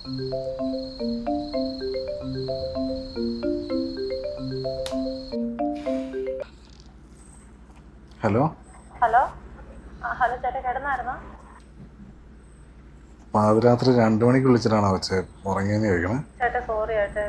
Hello hello hello ചേട്ടാ കിടന്നായിരുന്നോ? പാതിരാത്രി 2 മണിക്ക് വിളിച്ചിട്ടാണോ വെച്ചേ ഉറങ്ങിയെന്ന് ചോദിക്കണേ? ചേട്ടാ സോറി ചേട്ടാ,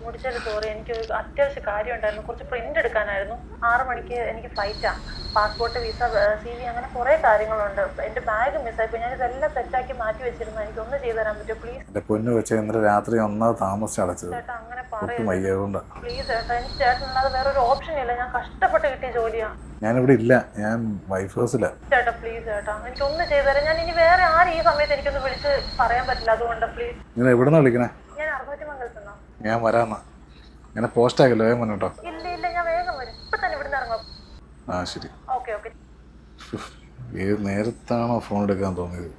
മുടിച്ചാല് സോറി. എനിക്ക് ഒരു അത്യാവശ്യ കാര്യം ഉണ്ടായിരുന്നു. കുറച്ച് പ്രിന്റ് എടുക്കാനായിരുന്നു. 6 മണിക്ക് എനിക്ക് ഫ്ലൈറ്റാ. പാസ്പോർട്ട്, വിസ, CV അങ്ങനെ കുറേ കാര്യങ്ങളുണ്ട്. എൻ്റെ ബാഗ് മിസ്സായിപ്പോയി. ഞാനിതെല്ലാം സെറ്റാക്കി മാറ്റി വെച്ചിരുന്നു. എനിക്കൊന്ന് ചെയ്തു തരാൻ പറ്റുമോ പ്ലീസ്? എൻ്റെ പൊന്ന് വെച്ചാൽ ഇന്നലെ രാത്രി ഒന്നാമത് താമസിച്ച് അടച്ചത്. ചേട്ടാ അങ്ങനെ ഒട്ടും പറയരുത് വയ്യാതുകൊണ്ടാ. പ്ലീസ് ചേട്ടാ. എനിക്ക് ചേട്ടനല്ലാതെ വേറൊരു ഓപ്ഷൻ ഇല്ല. ഞാൻ കഷ്ടപ്പെട്ട് കിട്ടിയ ജോലിയാണ്. ഞാനിവിടെ ഇല്ല, ഞാൻ വൈഫ് ഹൗസിലാണ്. ചേട്ടാ പ്ലീസ് ചേട്ടാ, എനിക്കൊന്ന് ചെയ്തു തരാം. ഞാൻ ഇനി വേറെ ആരും ഈ സമയത്ത് എനിക്കൊന്ന് വിളിച്ച് പറയാൻ പറ്റില്ല. അതുകൊണ്ട് പ്ലീസ്. നിങ്ങൾ എവിടെ നിന്നാണ് വിളിക്കണേ? ഞാൻ അറുപത്തിമംഗലത്തുനിന്നോ. ഞാൻ വരാമെന്നാ. ഇങ്ങനെ പോസ്റ്റ് ആക്കല്ലോ, വേഗം വന്നു കേട്ടോ. ഇല്ല ഞാൻ വേഗം വരും. ഇപ്പൊ തന്നെ ഇവിടുന്ന് ഇറങ്ങാം. ആ ശരി. ഓക്കെ. ഏത് നേരത്താണോ ഫോൺ എടുക്കാൻ തോന്നിയത്?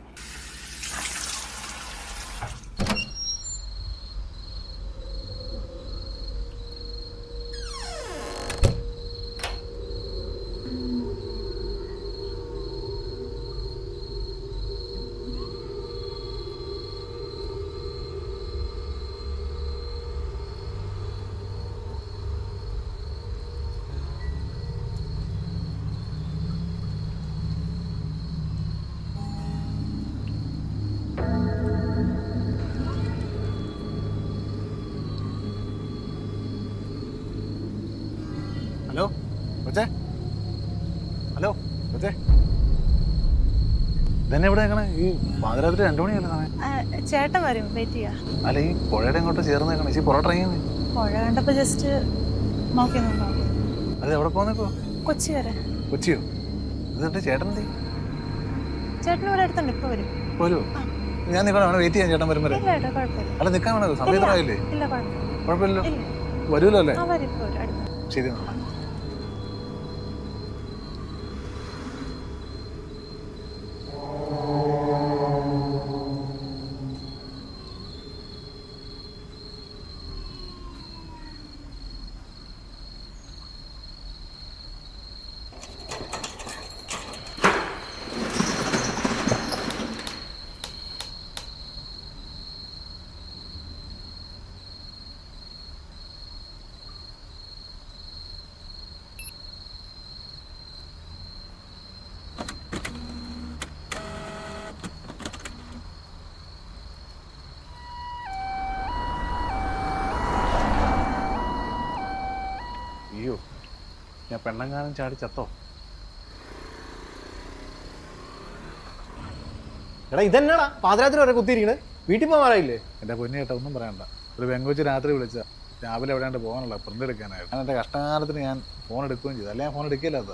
ഹലോ കൊച്ചേ, ഹലോ കൊച്ചേ, ഇതന്നെ എവിടെ നിൽക്കണേ? ഈ പാതിരാത്രി 2 മണിയല്ലേ സമയം? ചേട്ടൻ വരും, വെയിറ്റ് ചെയ്യാ. അല്ല, ഈ പുഴയുടെ അങ്ങോട്ട് ചേർന്ന് നിൽക്കണേ. ഈ പൊറോട്ട ഇറങ്ങിയത് പുഴ കണ്ടപ്പോ ജസ്റ്റ് നോക്കി നിന്നോ. അത് എവിടെ പോകുന്നപ്പോ? കൊച്ചി വരെ. കൊച്ചിയോ? എന്നിട്ട് ചേട്ടൻ എന്ത്? ചേട്ടൻ ഇവിടെ അടുത്തുണ്ട്, ഇപ്പൊ വരും. പോരുമോ? ഞാൻ നിൽക്കണം, അവിടെ വെയിറ്റ് ചെയ്യാൻ. ചേട്ടൻ വരും വരെ. ഇല്ല ചേട്ടാ കുഴപ്പമില്ല. അല്ല, നിൽക്കാൻ വേണോ? സമയത്തായില്ലേ? ഇല്ല കുഴപ്പമില്ല. കുഴപ്പമില്ലല്ലോ, വരുമല്ലോ അല്ലേ? വരും, ഇപ്പൊ വരും അടുത്ത്. ശരി. അയ്യോ, ഞാൻ പെണ്ണങ്ങാനും ചാടി ചത്തോ? എടാ ഇതെന്നാടാ പാതിരാത്രി വരെ കുത്തിയിരിക്കണേ? വീട്ടിൽ പോകാറായില്ലേ? എൻ്റെ പൊന്നു ചേട്ടാ, ഒന്നും പറയണ്ട. ഒരു പെങ്കൊച്ച് രാത്രി വിളിച്ച രാവിലെ എവിടെയാണ്ട് പോകാനുള്ള പ്രിന്റ് എടുക്കാനായിട്ട്. ഞാൻ എൻ്റെ കഷ്ടകാലത്തിന് ഞാൻ ഫോൺ എടുക്കുകയും ചെയ്തു. അല്ല, ഞാൻ ഫോൺ എടുക്കില്ലാത്ത.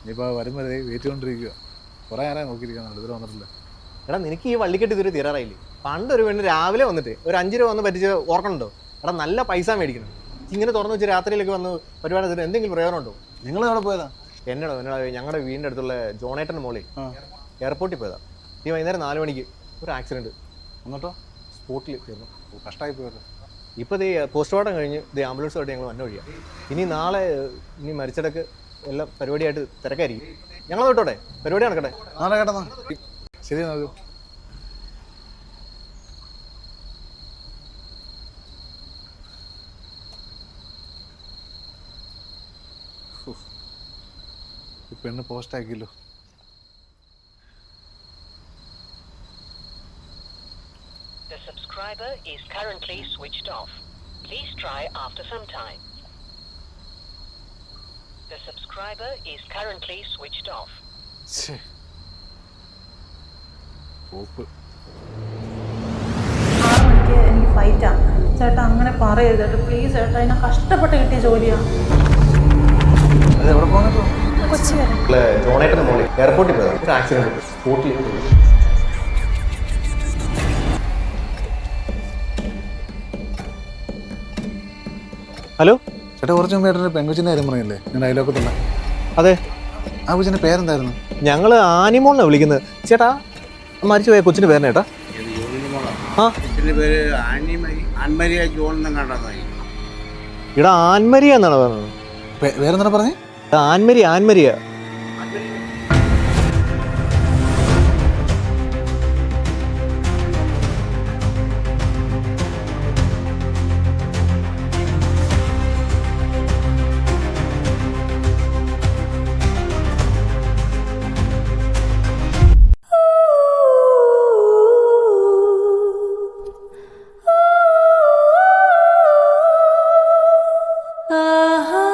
ഇനിയിപ്പോൾ വരുമ്പോൾ വെയിറ്റ് ചെയ്തുകൊണ്ടിരിക്കുക. കുറേ നേരം നോക്കിയിരിക്കുന്നുണ്ട്, ഇതുവരെ വന്നിട്ടില്ല. എടാ നിനക്ക് ഈ വള്ളിക്കെട്ട് ഇതുവരെ തീരാറായില്ലേ? പണ്ടൊരു പെണ്ണ് രാവിലെ വന്നിട്ട് ഒരു 5 രൂപ വന്ന് പറ്റിച്ച് ഓർക്കണുണ്ടോ? എടാ നല്ല പൈസ മേടിക്കണം. ഇങ്ങനെ തുറന്നു വെച്ച് രാത്രിയിലേക്ക് വന്ന് പരിപാടി എന്തെങ്കിലും പ്രയോജനം ഉണ്ടോ? നിങ്ങൾ എവിടെ പോയതാ? എന്നോടോ ഞങ്ങളുടെ വീടിൻ്റെ അടുത്തുള്ള ജോണേട്ടൻ്റെ മോളിൽ എയർപോർട്ടിൽ പോയതാ. ഈ വൈകുന്നേരം 4 മണിക്ക് ഒരു ആക്സിഡൻറ്റ്. എന്നിട്ടോ? സ്പോട്ടിൽ തീർന്നു. കഷ്ടമായി പോയത്. ഇപ്പോൾ ഇത് പോസ്റ്റ്മോർട്ടം കഴിഞ്ഞ് ഇത് ആംബുലൻസുമായിട്ട് ഞങ്ങൾ വന്ന വഴിയാണ്. ഇനി നാളെ മരിച്ചടക്ക് എല്ലാം പരിപാടിയായിട്ട് തിരക്കായിരിക്കും. ഞങ്ങൾ വിട്ടോട്ടെ, പരിപാടി നടക്കട്ടെ. നാളെ കേട്ടെന്നാ ശരി. നോക്കൂ, ഈ പെണ്ണ് post ആക്കിയല്ലോ. The subscriber is currently switched off. Please try after some time. The subscriber is currently switched off. പോപ്പ്. 6 മണിക്ക് എനിക്ക് ഫ്ലൈറ്റാ. ചേട്ടാ അങ്ങനെ പറയരുത് ചേട്ടാ പ്ലീസ് ചേട്ടാ. ഞാൻ കഷ്ടപ്പെട്ട് കിട്ടിയ ജോലിയാണ്. അത് എവിടെ പോകുന്നപ്പോ? കൊച്ചി വരെ. ജോണേട്ടൻ്റെ മോളിൽ എയർപോർട്ടിൽ പോയതാ. ഒരു ആക്സിഡൻറ്റ്. സ്പോട്ടിൽ. ഹലോ ചേട്ടാ, കുറച്ച് മുമ്പ് ചേട്ടൻ്റെ പെങ്കൊച്ചിൻ്റെ കാര്യം പറഞ്ഞില്ലേ? ഞാൻ അയലോക്കത്തുള്ള. അതെ. ആ കൊച്ചിൻ്റെ പേരെന്തായിരുന്നു? ഞങ്ങൾ ആനിമോളിനാണ് വിളിക്കുന്നത്. ചേട്ടാ മരിച്ചു പോയ കൊച്ചിൻ്റെ പേരാണ് ചേട്ടാ. ആ ഇവിടെ ആൻമരിയ എന്നാണ് പറഞ്ഞത്. വേറെന്താ പറഞ്ഞേ? ആൻമരിയ. ആഹാ